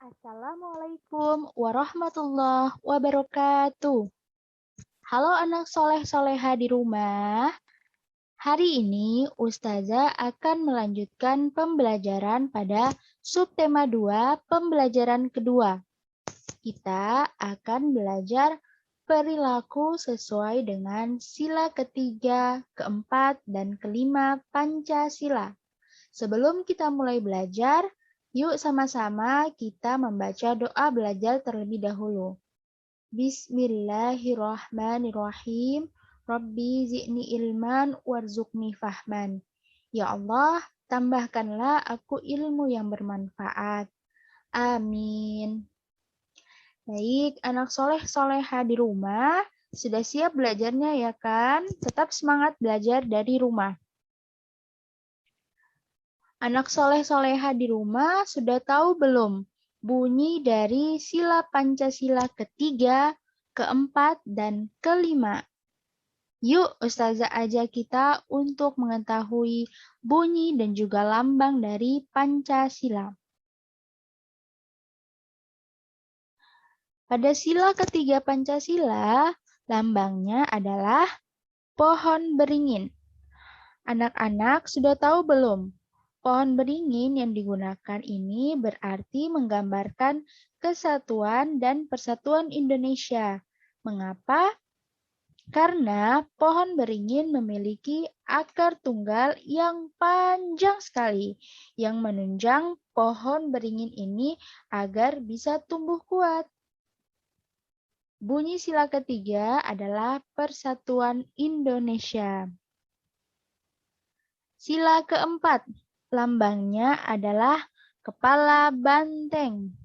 Assalamualaikum warahmatullahi wabarakatuh. Halo anak soleh-soleha di rumah. Hari ini Ustazah akan melanjutkan pembelajaran pada subtema 2 pembelajaran kedua. Kita akan belajar perilaku sesuai dengan sila ketiga, keempat, dan kelima Pancasila. Sebelum kita mulai belajar, yuk sama-sama kita membaca doa belajar terlebih dahulu. Bismillahirrahmanirrahim. Rabbi zi'ni ilman warzuqni fahman. Ya Allah, tambahkanlah aku ilmu yang bermanfaat. Amin. Baik, anak soleh-soleha di rumah, sudah siap belajarnya ya kan? Tetap semangat belajar dari rumah. Anak soleh-soleha di rumah sudah tahu belum bunyi dari sila Pancasila ketiga, keempat, dan kelima? Yuk Ustazah ajak kita untuk mengetahui bunyi dan juga lambang dari Pancasila. Pada sila ketiga Pancasila, lambangnya adalah pohon beringin. Anak-anak sudah tahu belum? Pohon beringin yang digunakan ini berarti menggambarkan kesatuan dan persatuan Indonesia. Mengapa? Karena pohon beringin memiliki akar tunggal yang panjang sekali, yang menunjang pohon beringin ini agar bisa tumbuh kuat. Bunyi sila ketiga adalah Persatuan Indonesia. Sila keempat, lambangnya adalah kepala banteng.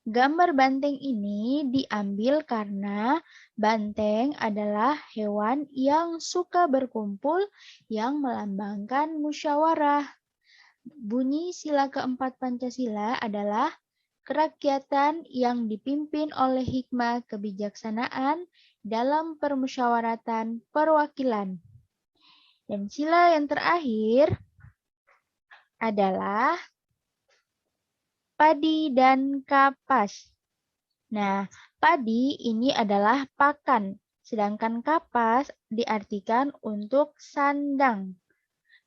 Gambar banteng ini diambil karena banteng adalah hewan yang suka berkumpul yang melambangkan musyawarah. Bunyi sila keempat Pancasila adalah kerakyatan yang dipimpin oleh hikmah kebijaksanaan dalam permusyawaratan perwakilan. Dan sila yang terakhir adalah padi dan kapas. Nah, padi ini adalah pakan, sedangkan kapas diartikan untuk sandang.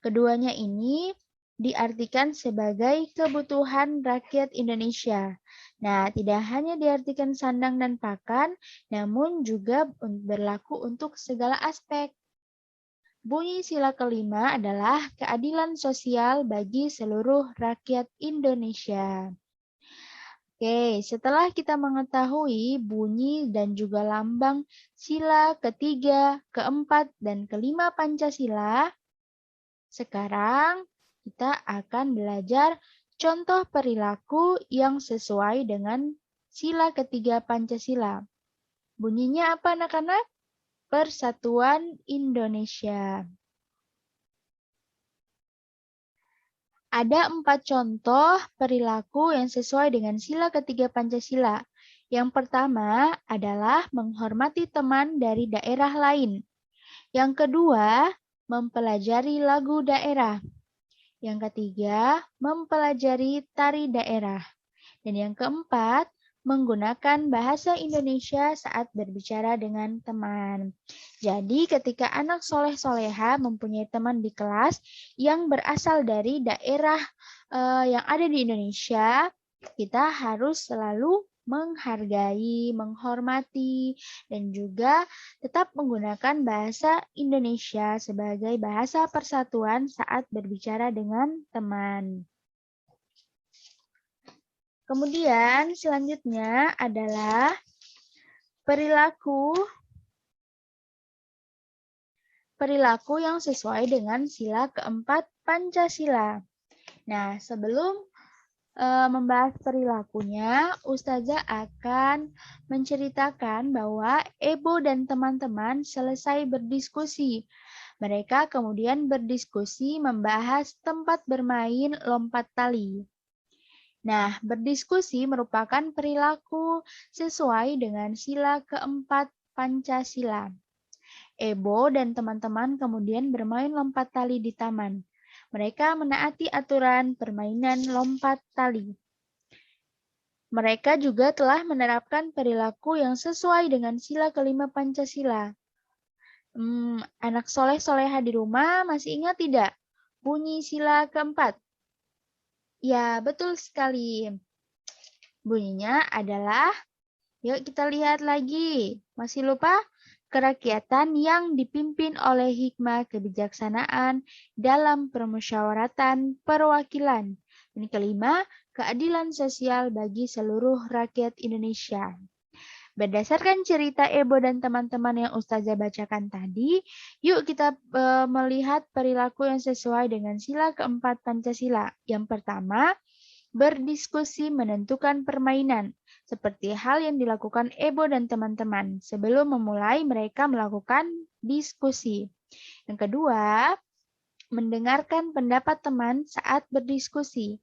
Keduanya ini diartikan sebagai kebutuhan rakyat Indonesia. Nah, tidak hanya diartikan sandang dan pakan, namun juga berlaku untuk segala aspek. Bunyi sila kelima adalah keadilan sosial bagi seluruh rakyat Indonesia. Oke, setelah kita mengetahui bunyi dan juga lambang sila ketiga, keempat, dan kelima Pancasila, sekarang kita akan belajar contoh perilaku yang sesuai dengan sila ketiga Pancasila. Bunyinya apa anak-anak? Persatuan Indonesia. Ada 4 contoh perilaku yang sesuai dengan sila ketiga Pancasila. Yang pertama adalah menghormati teman dari daerah lain. Yang kedua, mempelajari lagu daerah. Yang ketiga, mempelajari tari daerah. Dan yang keempat, menggunakan bahasa Indonesia saat berbicara dengan teman. Jadi ketika anak soleh-soleha mempunyai teman di kelas yang berasal dari daerah yang ada di Indonesia, kita harus selalu menghargai, menghormati, dan juga tetap menggunakan bahasa Indonesia sebagai bahasa persatuan saat berbicara dengan teman. Kemudian selanjutnya adalah perilaku yang sesuai dengan sila keempat Pancasila. Nah, sebelum membahas perilakunya, Ustazah akan menceritakan bahwa Ebo dan teman-teman selesai berdiskusi. Mereka kemudian berdiskusi membahas tempat bermain lompat tali. Nah, berdiskusi merupakan perilaku sesuai dengan sila keempat Pancasila. Ebo dan teman-teman kemudian bermain lompat tali di taman. Mereka menaati aturan permainan lompat tali. Mereka juga telah menerapkan perilaku yang sesuai dengan sila kelima Pancasila. Anak soleh-soleha di rumah masih ingat tidak bunyi sila keempat? Ya, betul sekali. Bunyinya adalah, yuk kita lihat lagi. Masih lupa? Kerakyatan yang dipimpin oleh hikmah kebijaksanaan dalam permusyawaratan perwakilan. Ini kelima, keadilan sosial bagi seluruh rakyat Indonesia. Berdasarkan cerita Ebo dan teman-teman yang Ustazah bacakan tadi, yuk kita melihat perilaku yang sesuai dengan sila keempat Pancasila. Yang pertama, berdiskusi menentukan permainan, seperti hal yang dilakukan Ebo dan teman-teman. Sebelum memulai, mereka melakukan diskusi. Yang kedua, mendengarkan pendapat teman saat berdiskusi.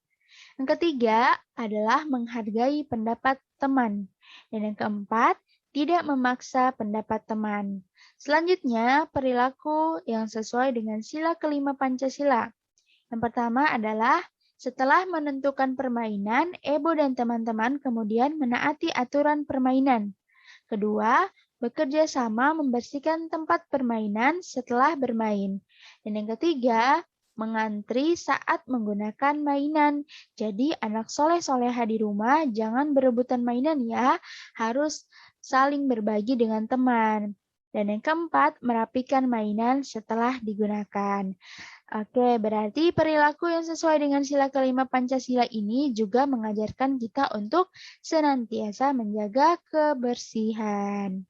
Yang ketiga adalah menghargai pendapat teman. Dan yang keempat, tidak memaksa pendapat teman. Selanjutnya, perilaku yang sesuai dengan sila kelima Pancasila. Yang pertama adalah setelah menentukan permainan, Ebo dan teman-teman kemudian menaati aturan permainan. Kedua, bekerja sama membersihkan tempat permainan setelah bermain. Dan yang ketiga, mengantri saat menggunakan mainan. Jadi anak soleh-soleha di rumah jangan berebutan mainan ya, harus saling berbagi dengan teman. Dan yang keempat, merapikan mainan setelah digunakan. Oke, berarti perilaku yang sesuai dengan sila kelima Pancasila ini juga mengajarkan kita untuk senantiasa menjaga kebersihan.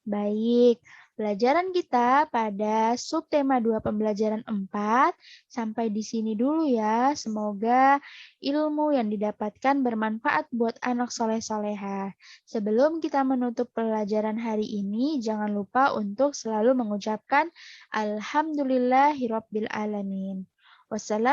Baik, pelajaran kita pada subtema 2 pembelajaran 4 sampai di sini dulu ya. Semoga ilmu yang didapatkan bermanfaat buat anak soleh-soleha. Sebelum kita menutup pelajaran hari ini, jangan lupa untuk selalu mengucapkan Alhamdulillahirabbil alamin. Wassalamualaikum